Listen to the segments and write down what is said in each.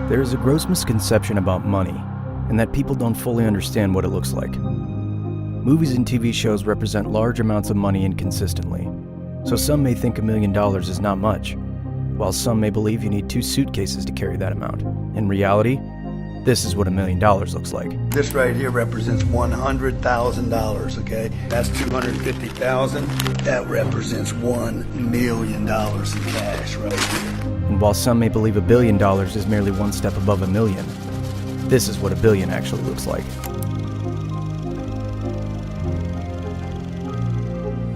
There is a gross misconception about money, and that people don't fully understand what it looks like. Movies and TV shows represent large amounts of money inconsistently, so some may think $1 million is not much, while some may believe you need 2 suitcases to carry that amount. In reality, this is what $1 million looks like. This right here represents $100,000, okay? That's $250,000. That represents $1 million in cash right here. And while some may believe $1 billion is merely one step above $1 million, this is what $1 billion actually looks like.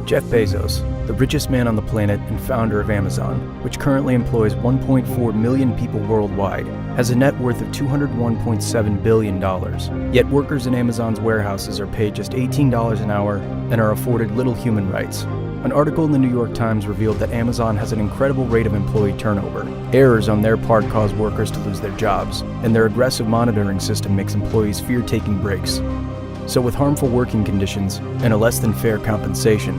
Jeff Bezos, the richest man on the planet and founder of Amazon, which currently employs 1.4 million people worldwide, has a net worth of $201.7 billion. Yet workers in Amazon's warehouses are paid just $18 an hour and are afforded little human rights. An article in the New York Times revealed that Amazon has an incredible rate of employee turnover. Errors on their part cause workers to lose their jobs, and their aggressive monitoring system makes employees fear taking breaks. So with harmful working conditions and a less than fair compensation,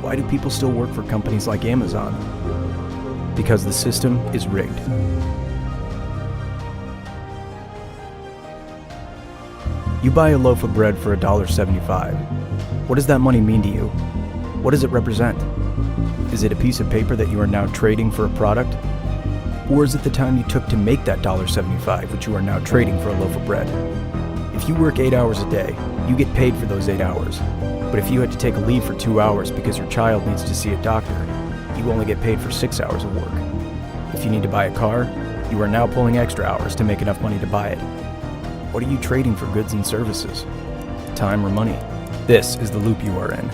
why do people still work for companies like Amazon? Because the system is rigged. You buy a loaf of bread for $1.75. What does that money mean to you? What does it represent? Is it a piece of paper that you are now trading for a product? Or is it the time you took to make that $1.75, which you are now trading for a loaf of bread? If you work 8 hours a day, you get paid for those 8 hours. But if you had to take a leave for 2 hours because your child needs to see a doctor, you only get paid for 6 hours of work. If you need to buy a car, you are now pulling extra hours to make enough money to buy it. What are you trading for goods and services? Time or money? This is the loop you are in.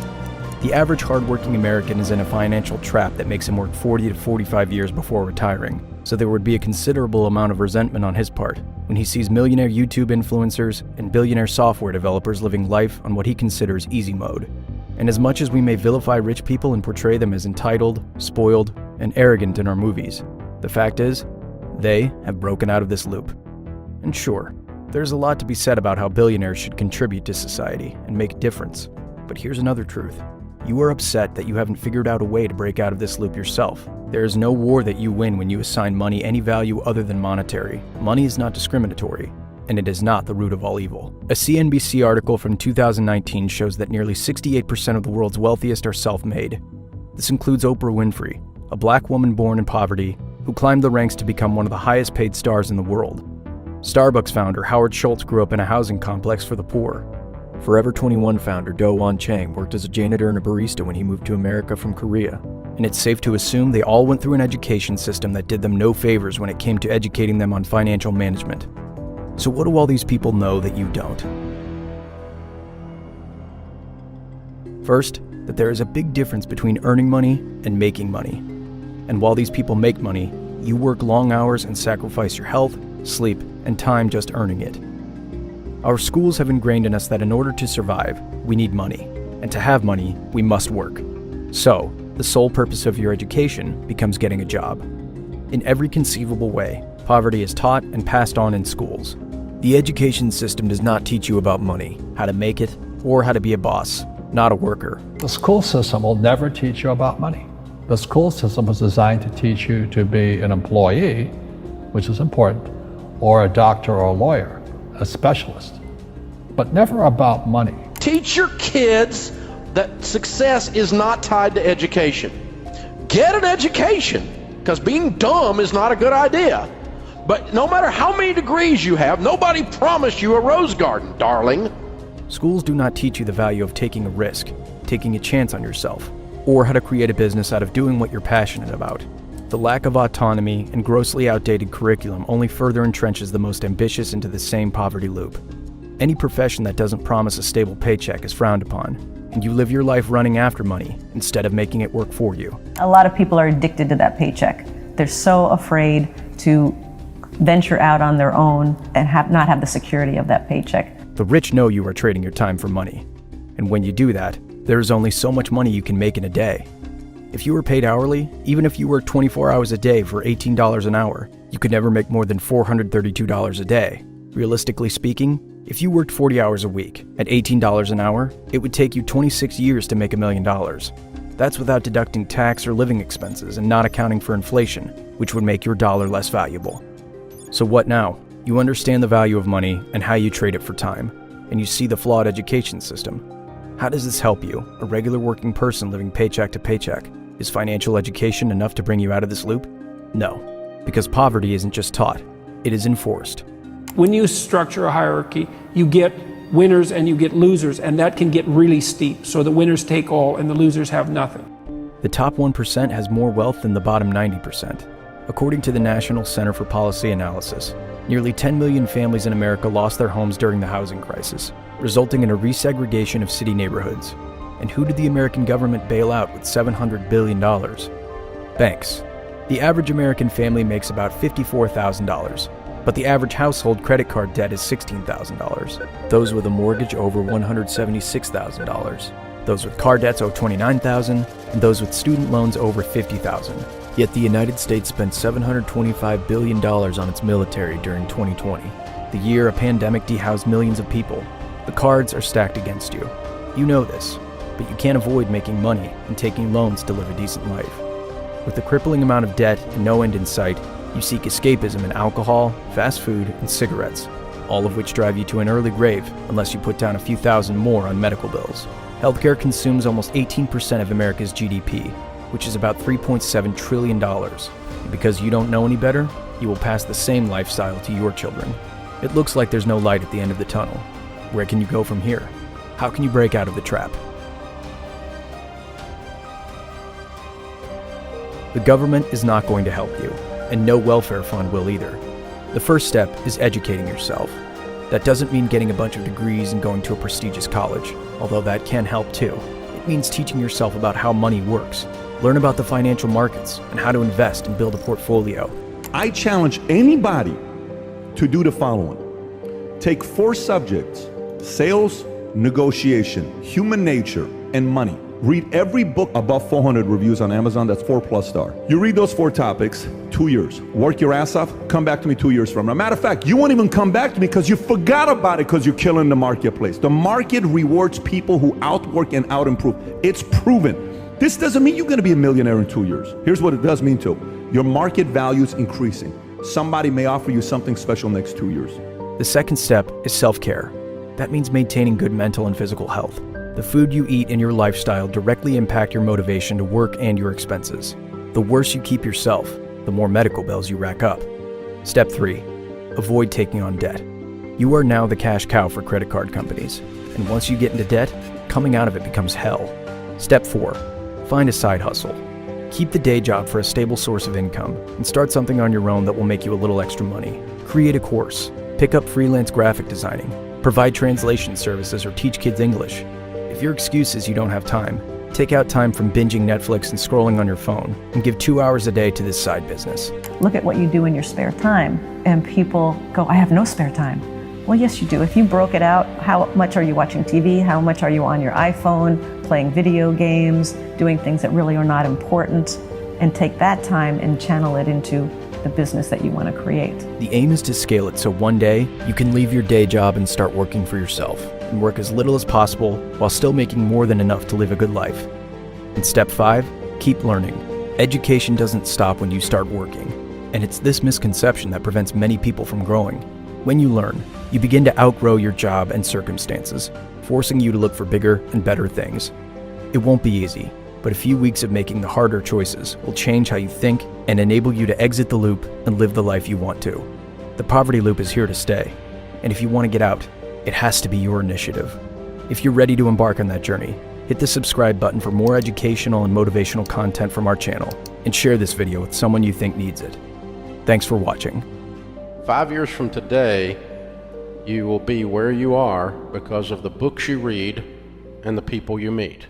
The average hardworking American is in a financial trap that makes him work 40 to 45 years before retiring, so there would be a considerable amount of resentment on his part when he sees millionaire YouTube influencers and billionaire software developers living life on what he considers easy mode. And as much as we may vilify rich people and portray them as entitled, spoiled, and arrogant in our movies, the fact is, they have broken out of this loop. And sure, there's a lot to be said about how billionaires should contribute to society and make a difference. But here's another truth. You are upset that you haven't figured out a way to break out of this loop yourself. There is no war that you win when you assign money any value other than monetary. Money is not discriminatory, and it is not the root of all evil. A CNBC article from 2019 shows that nearly 68% of the world's wealthiest are self-made. This includes Oprah Winfrey, a black woman born in poverty who climbed the ranks to become one of the highest paid stars in the world. Starbucks founder Howard Schultz grew up in a housing complex for the poor. Forever 21 founder Do Won Chang worked as a janitor and a barista when he moved to America from Korea. And it's safe to assume they all went through an education system that did them no favors when it came to educating them on financial management. So what do all these people know that you don't? First, that there is a big difference between earning money and making money. And while these people make money, you work long hours and sacrifice your health, sleep, and time just earning it. Our schools have ingrained in us that in order to survive, we need money. And to have money, we must work. So, the sole purpose of your education becomes getting a job. In every conceivable way, poverty is taught and passed on in schools. The education system does not teach you about money, how to make it, or how to be a boss, not a worker. The school system will never teach you about money. The school system was designed to teach you to be an employee, which is important, or a doctor or a lawyer, a specialist, but never about money. Teach your kids that success is not tied to education. Get an education, because being dumb is not a good idea. But no matter how many degrees you have, nobody promised you a rose garden, darling. Schools do not teach you the value of taking a risk, taking a chance on yourself, or how to create a business out of doing what you're passionate about. The lack of autonomy and grossly outdated curriculum only further entrenches the most ambitious into the same poverty loop. Any profession that doesn't promise a stable paycheck is frowned upon, and you live your life running after money instead of making it work for you. A lot of people are addicted to that paycheck. They're so afraid to venture out on their own and not have the security of that paycheck. The rich know you are trading your time for money, and when you do that, there is only so much money you can make in a day. If you were paid hourly, even if you worked 24 hours a day for $18 an hour, you could never make more than $432 a day. Realistically speaking, if you worked 40 hours a week at $18 an hour, it would take you 26 years to make $1 million. That's without deducting tax or living expenses and not accounting for inflation, which would make your dollar less valuable. So what now? You understand the value of money and how you trade it for time, and you see the flawed education system. How does this help you, a regular working person living paycheck to paycheck? Is financial education enough to bring you out of this loop? No, because poverty isn't just taught, it is enforced. When you structure a hierarchy, you get winners and you get losers, and that can get really steep. So the winners take all and the losers have nothing. The top 1% has more wealth than the bottom 90%. According to the National Center for Policy Analysis, nearly 10 million families in America lost their homes during the housing crisis, resulting in a resegregation of city neighborhoods. And who did the American government bail out with $700 billion? Banks. The average American family makes about $54,000, but the average household credit card debt is $16,000. Those with a mortgage over $176,000. Those with car debts owe $29,000, and those with student loans over $50,000. Yet the United States spent $725 billion on its military during 2020, the year a pandemic dehoused millions of people. The cards are stacked against you. You know this, but you can't avoid making money and taking loans to live a decent life. With a crippling amount of debt and no end in sight, you seek escapism in alcohol, fast food, and cigarettes, all of which drive you to an early grave unless you put down a few thousand more on medical bills. Healthcare consumes almost 18% of America's GDP, which is about $3.7 trillion. And because you don't know any better, you will pass the same lifestyle to your children. It looks like there's no light at the end of the tunnel. Where can you go from here? How can you break out of the trap? The government is not going to help you, and no welfare fund will either. The first step is educating yourself. That doesn't mean getting a bunch of degrees and going to a prestigious college, although that can help too. It means teaching yourself about how money works. Learn about the financial markets and how to invest and build a portfolio. I challenge anybody to do the following. Take 4 subjects: sales, negotiation, human nature, and money. Read every book above 400 reviews on Amazon, that's 4+ star. You read those 4 topics, 2 years. Work your ass off, come back to me 2 years from now. Matter of fact, you won't even come back to me because you forgot about it because you're killing the marketplace. The market rewards people who outwork and out-improve. It's proven. This doesn't mean you're gonna be a millionaire in 2 years. Here's what it does mean to your market value is increasing. Somebody may offer you something special next 2 years. The second step is self-care. That means maintaining good mental and physical health. The food you eat and your lifestyle directly impact your motivation to work and your expenses. The worse you keep yourself, the more medical bills you rack up. Step 3. Avoid taking on debt. You are now the cash cow for credit card companies, and once you get into debt, coming out of it becomes hell. Step 4. Find a side hustle. Keep the day job for a stable source of income, and start something on your own that will make you a little extra money. Create a course. Pick up freelance graphic designing. Provide translation services or teach kids English. If your excuse is you don't have time, take out time from binging Netflix and scrolling on your phone and give 2 hours a day to this side business. Look at what you do in your spare time, and people go, I have no spare time. Well, yes, you do. If you broke it out, how much are you watching TV? How much are you on your iPhone, playing video games, doing things that really are not important? And take that time and channel it into the business that you want to create. The aim is to scale it so one day you can leave your day job and start working for yourself, and work as little as possible while still making more than enough to live a good life. And step 5, keep learning. Education doesn't stop when you start working, and it's this misconception that prevents many people from growing. When you learn, you begin to outgrow your job and circumstances, forcing you to look for bigger and better things. It won't be easy, but a few weeks of making the harder choices will change how you think and enable you to exit the loop and live the life you want to. The poverty loop is here to stay, and if you want to get out, it has to be your initiative. If you're ready to embark on that journey, hit the subscribe button for more educational and motivational content from our channel, and share this video with someone you think needs it. Thanks for watching. 5 years from today, you will be where you are because of the books you read and the people you meet.